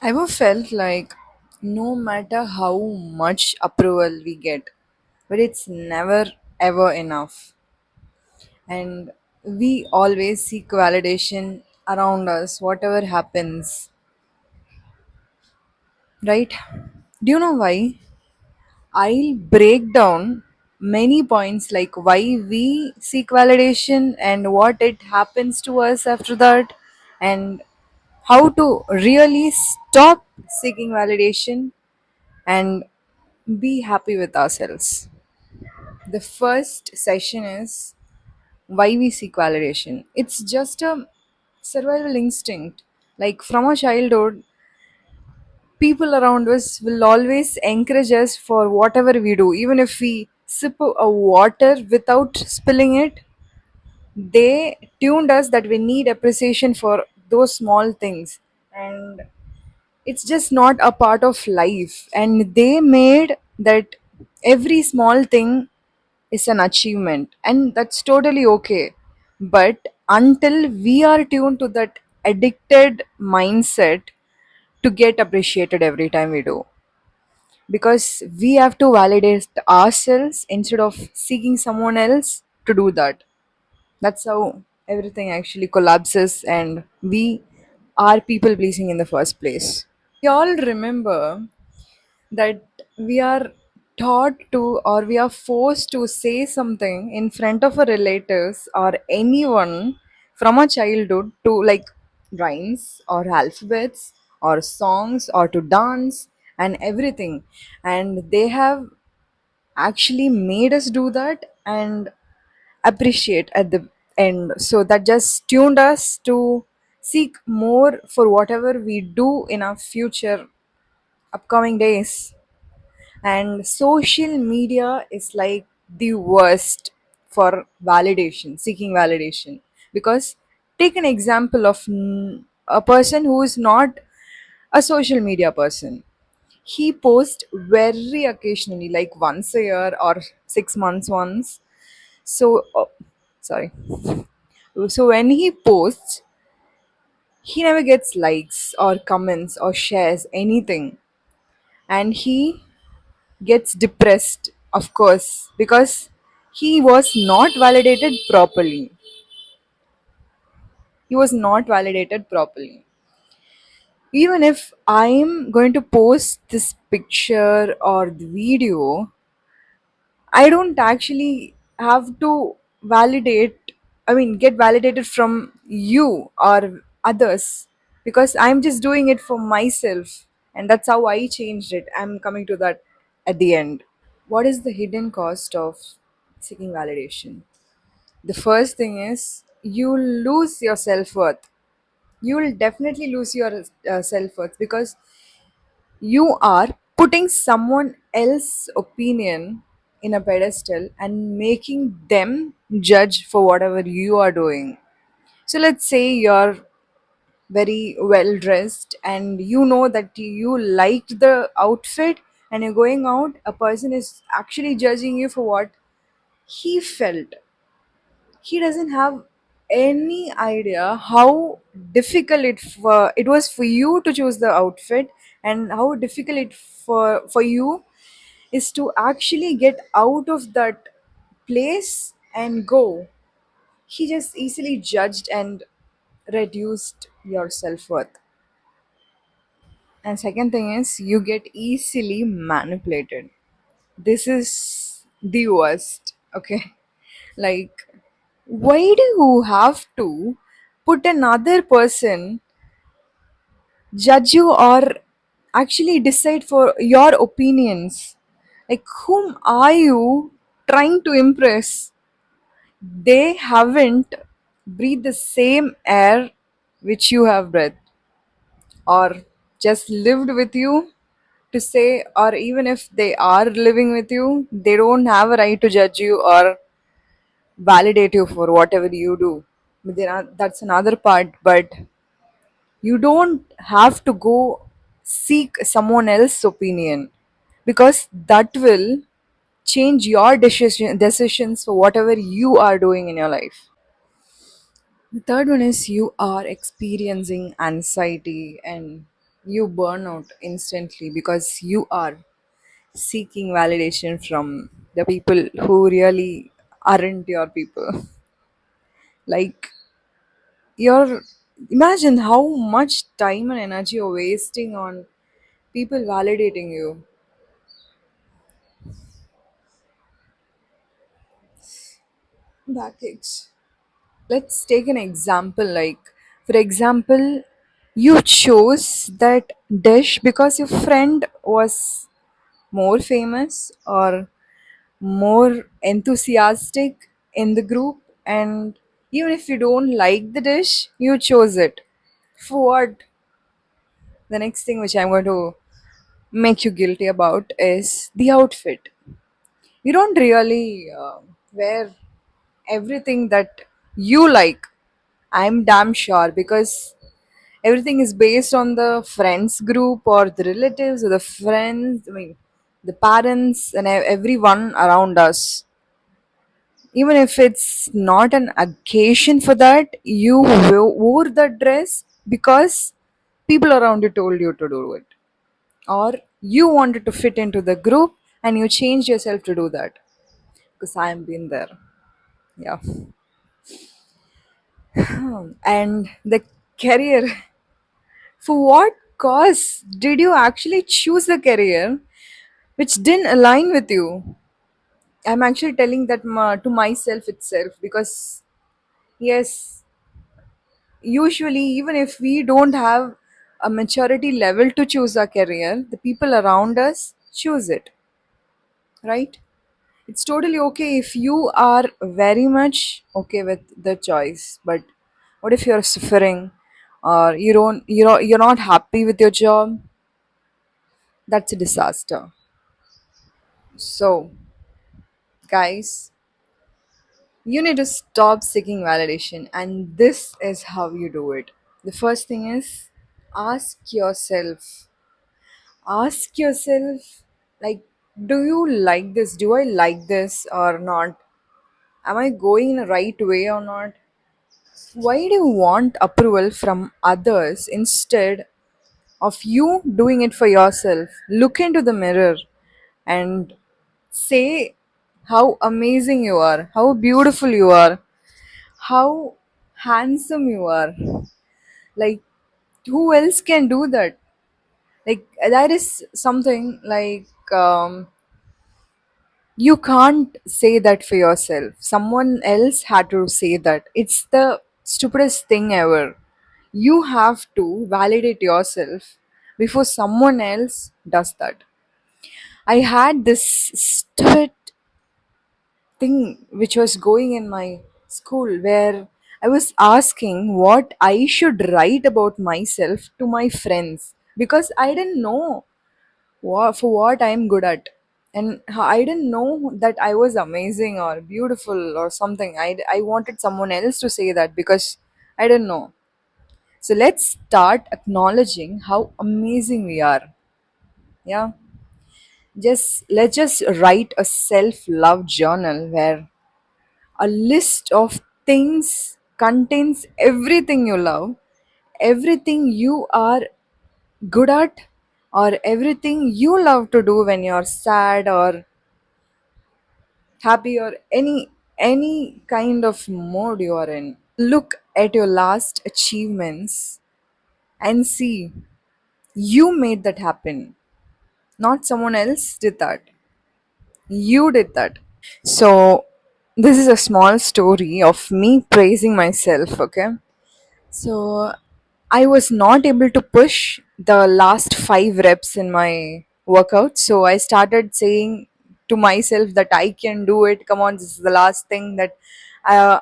Ever felt like no matter how much approval we get, but it's never ever enough. And we always seek validation around us, whatever happens, right? Do you know why? I'll break down many points like why we seek validation and what it happens to us after that, and how to really stop seeking validation and be happy with ourselves. The first session is why we seek validation. It's just a survival instinct. Like from our childhood, people around us will always encourage us for whatever we do. Even if we sip a water without spilling it, they tuned us that we need appreciation for those small things. And it's just not a part of life. And they made that every small thing is an achievement, and that's totally okay. But until we are tuned to that addicted mindset to get appreciated every time we do, because we have to validate ourselves instead of seeking someone else to do that. That's how everything actually collapses, and we are people pleasing in the first place. We all remember that we are taught to, or we are forced to say something in front of our relatives or anyone from our childhood, to like rhymes or alphabets or songs or to dance and everything. And they have actually made us do that and appreciate at the end. So that just tuned us to seek more for whatever we do in our future upcoming days. And social media is like the worst for validation, seeking validation. Because take an example of a person who is not a social media person. He posts very occasionally, like once a year or 6 months once. So sorry. So when he posts, he never gets likes or comments or shares anything, and he gets depressed, of course, because he was not validated properly. He was not validated properly. Even if I'm going to post this picture or the video, I don't actually have to validate, I mean, get validated from you or others, because I'm just doing it for myself. And that's how I changed it. I'm coming to that at the end. What is the hidden cost of seeking validation? The first thing is you lose your self worth. You will definitely lose your self worth, because you are putting someone else's opinion in a pedestal and making them judge for whatever you are doing. So let's say you're very well dressed and you know that you liked the outfit, and you're going out, a person is actually judging you for what he felt. He doesn't have any idea how difficult it was for you to choose the outfit, and how difficult it for you is to actually get out of that place and go. He just easily judged and reduced your self-worth. And second thing is you get easily manipulated. This is the worst, okay? Like, why do you have to put another person judge you or actually decide for your opinions? Like, whom are you trying to impress? They haven't breathed the same air which you have breathed, or just lived with you to say, or even if they are living with you, they don't have a right to judge you or validate you for whatever you do. That's another part, but you don't have to go seek someone else's opinion, because that will change your decisions for whatever you are doing in your life. The third one is you are experiencing anxiety, and You burn out instantly because you are seeking validation from the people who really aren't your people. Like, you're imagine how much time and energy you're wasting on people validating you. Backaches. Let's take an example. Like, for example, you chose that dish because your friend was more famous or more enthusiastic in the group, and even if you don't like the dish, you chose it. For what? The next thing which I'm going to make you guilty about is the outfit. You don't really wear everything that you like. I'm damn sure because everything is based on the friends group or the relatives or the friends, I mean, the parents and everyone around us. Even if it's not an occasion for that, you wore the dress because people around you told you to do it, or you wanted to fit into the group and you changed yourself to do that. Because I have been there. Yeah. And the career, for what cause did you actually choose the career which didn't align with you? I'm actually telling that to myself itself because, yes, usually, even if we don't have a maturity level to choose our career, the people around us choose it, right? It's totally okay if you are very much okay with the choice, but what if you're suffering or you're not happy with your job? That's a disaster. So, guys, you need to stop seeking validation, and this is how you do it. The first thing is ask yourself, ask yourself, like, do you like this? Do I like this or not? Am I going in the right way or not? Why do you want approval from others instead of you doing it for yourself? Look into the mirror and say how amazing you are, how beautiful you are, how handsome you are. Like, who else can do that? Like, that is something like, you can't say that for yourself. Someone else had to say that. It's the stupidest thing ever. You have to validate yourself before someone else does that. I had this stupid thing which was going in my school where I was asking what I should write about myself to my friends because I didn't know for what I'm good at. And I didn't know that I was amazing or beautiful or something. I wanted someone else to say that because I didn't know. So let's start acknowledging how amazing we are. Yeah. Let's just write a self-love journal where a list of things contains everything you love, everything you are good at, or everything you love to do when you're sad or happy or any kind of mode you are in. Look at your last achievements and see you made that happen. Not someone else did that. You did that. So this is a small story of me praising myself, okay? So I was not able to push the last 5 reps in my workout. So I started saying to myself that I can do it. Come on, this is the last thing that uh,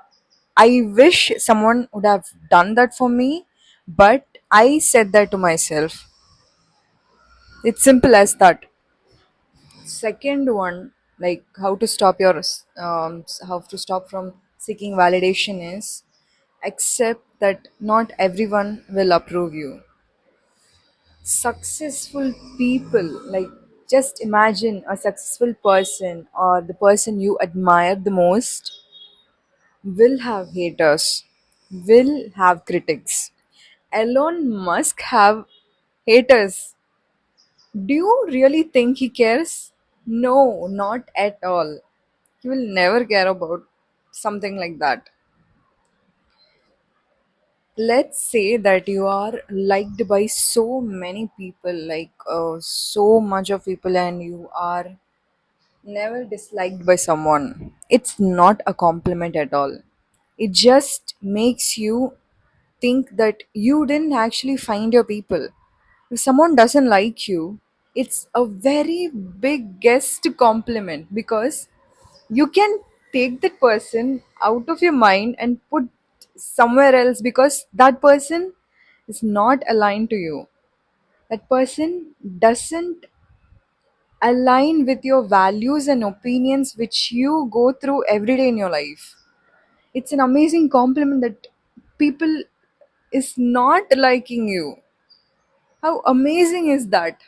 I wish someone would have done that for me. But I said that to myself. It's simple as that. Second one, like how to stop how to stop from seeking validation is accept that not everyone will approve you. Successful people, like, just imagine a successful person or the person you admire the most will have haters, will have critics. Elon Musk have Haters. Do you really think he cares? No, not at all. He will never care about something like that. Let's say that you are liked by so many people, like so much of people, and you are never disliked by someone. It's not a compliment at all. It just makes you think that you didn't actually find your people. If someone doesn't like you, it's a very biggest compliment because you can take that person out of your mind and put somewhere else because that person is not aligned to you. That person doesn't align with your values and opinions which you go through every day in your life. It's an amazing compliment that people is not liking you. How amazing is that?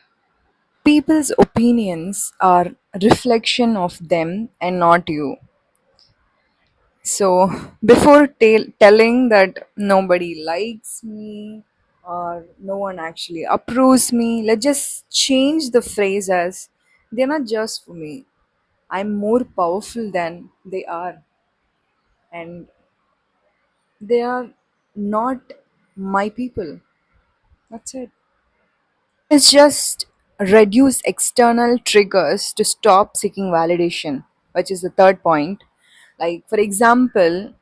People's opinions are reflection of them and not you. So before telling that nobody likes me or no one actually approves me, let's just change the phrase as they're not just for me. I'm more powerful than they are, and they are not my people. That's it. It's just reduce external triggers to stop seeking validation, which is the third point. Like, for example,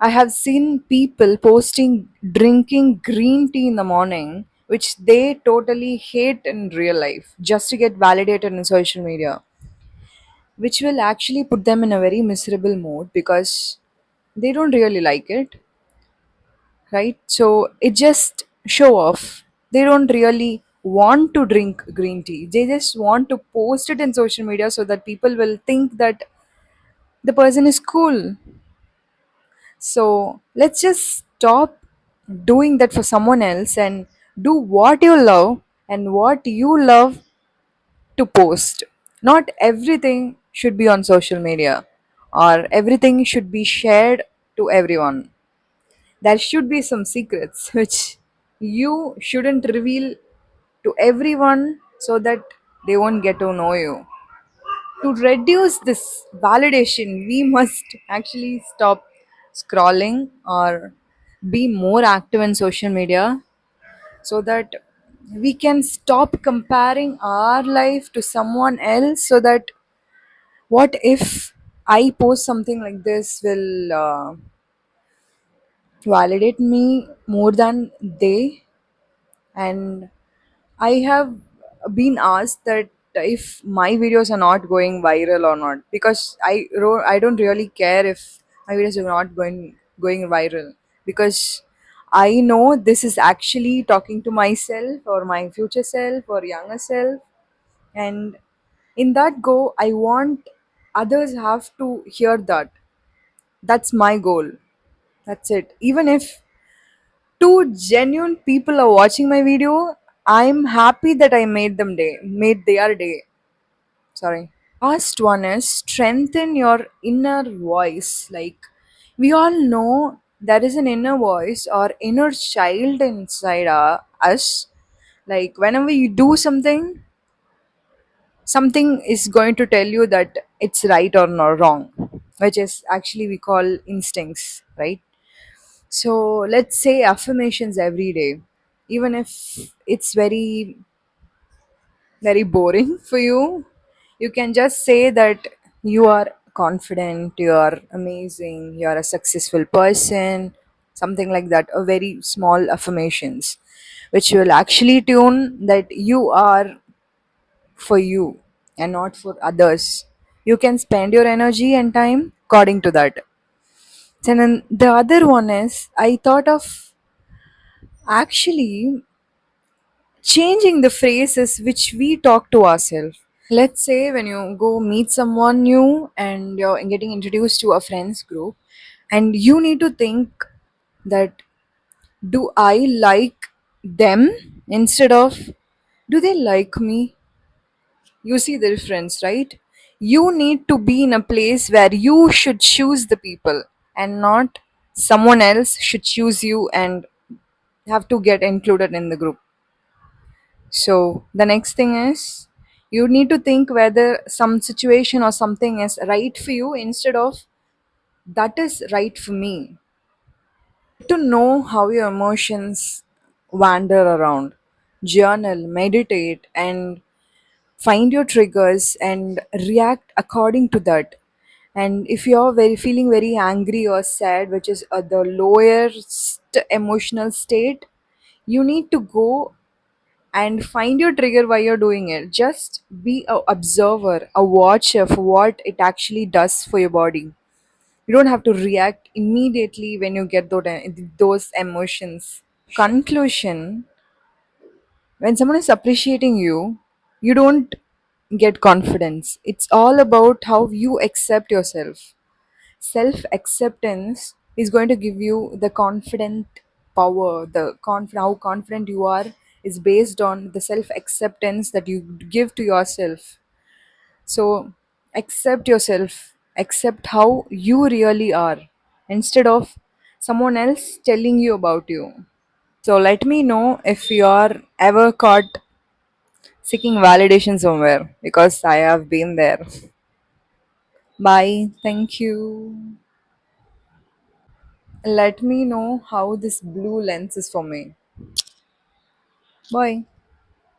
I have seen people posting drinking green tea in the morning, which they totally hate in real life, just to get validated in social media, which will actually put them in a very miserable mood because they don't really like it, right? So it just show off. They don't really want to drink green tea. They just want to post it in social media so that people will think that the person is cool. So let's just stop doing that for someone else and do what you love and what you love to post. Not everything should be on social media or everything should be shared to everyone. There should be some secrets which you shouldn't reveal to everyone so that they won't get to know you. To reduce this validation, we must actually stop scrolling or be more active in social media so that we can stop comparing our life to someone else. So that what if I post something like this will validate me more than they. And I have been asked that if my videos are not going viral or not, because I don't really care if my videos are not going viral, because I know this is actually talking to myself or my future self or younger self. And in that go, I want others have to hear that. That's my goal. That's it. Even if two genuine people are watching my video, I'm happy that I made their day. Sorry. Last one is strengthen your inner voice. Like, we all know there is an inner voice or inner child inside us. Like, whenever you do something, something is going to tell you that it's right or not wrong, which is actually we call instincts, right? So let's say affirmations every day, even if it's very boring for you. You can just say that you are confident, you are amazing, you are a successful person, something like that. A very small affirmations, which will actually tune that you are for you and not for others. You can spend your energy and time according to that. And then the other one is I thought of actually changing the phrases which we talk to ourselves. Let's say when you go meet someone new and you're getting introduced to a friends group, and you need to think that do I like them instead of do they like me. You see the difference, right? You need to be in a place where you should choose the people and not someone else should choose you and have to get included in the group. So the next thing is you need to think whether some situation or something is right for you instead of that is right for me. To know how your emotions wander around, journal, meditate, and find your triggers and react according to that. And if you're very feeling very angry or sad, which is the lowest emotional state, you need to go and find your trigger why you're doing it. Just be a observer, a watcher for what it actually does for your body. You don't have to react immediately when you get those emotions. Conclusion: when someone is appreciating you, you don't get confidence. It's all about how you accept yourself. Self acceptance is going to give you the confident power. How confident you are is based on the self acceptance that you give to yourself. So accept yourself, accept how you really are instead of someone else telling you about you. So let me know if you are ever caught seeking validation somewhere because I have been there. Bye. Thank you. Let me know how this blue lens is for me. Bye.